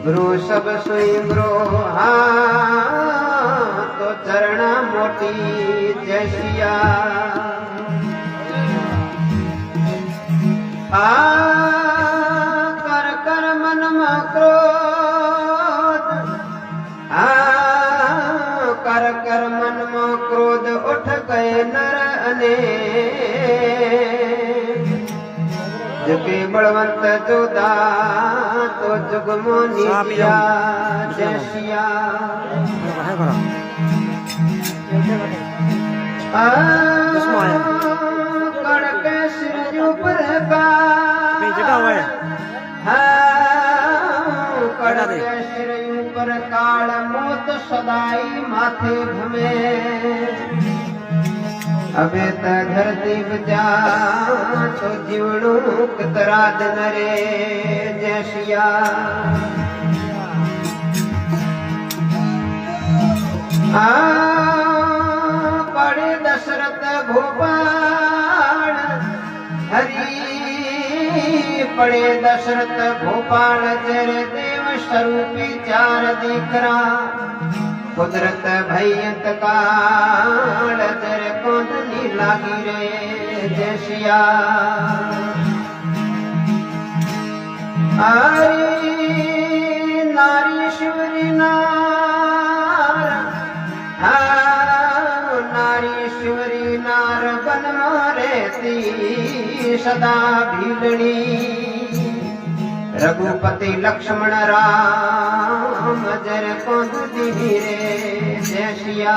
bro सब सुई bro तो चरणा मोटी जैसिया कर कर मन में क्रोध कर कर मन में क्रोध उठ गए नर अने जके बलवंत जोदा तो जुगमो नीतिया जैसिया कड़के सिर ऊपर का कड़के सिर ऊपर काल मोत सदाई माथे भमे अबे त धरती बजा तो जीवणु कतरा दिन रे जैसिया पड़े दशरथ भोपाल हरि पड़े दशरथ भोपाल जर देव स्वरूपी चार दीकरा कुदरत भयंत काल जर कोंदनी लागी रे जैसिया हरी नारी शिवरी नार नारी शिवरी नार बन मारेती सदा भीलनी रघुपति लक्ष्मण राम जर कोंदनी रे जैसिया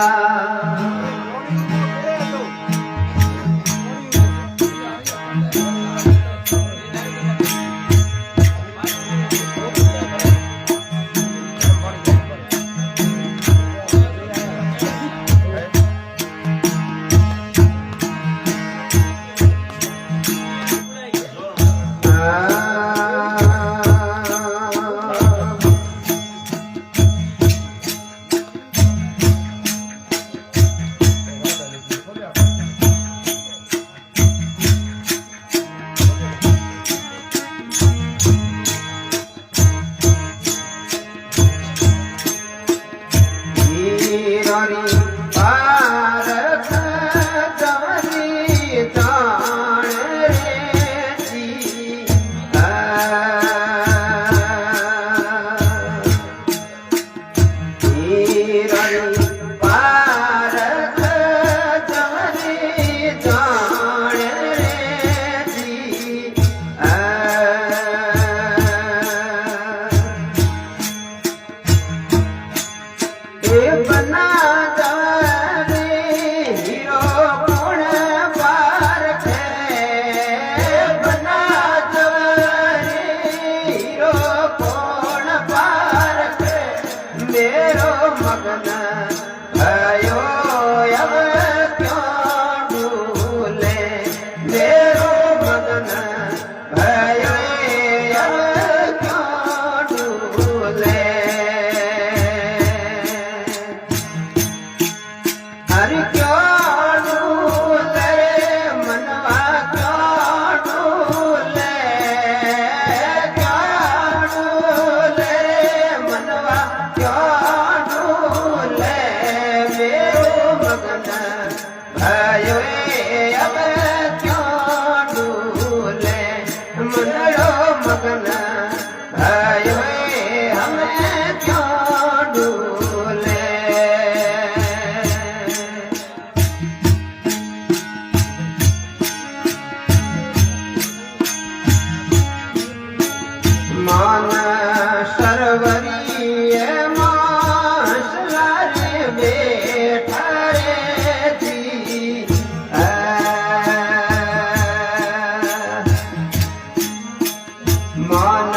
मान सरवरी मासलारे बेठा रे जी मान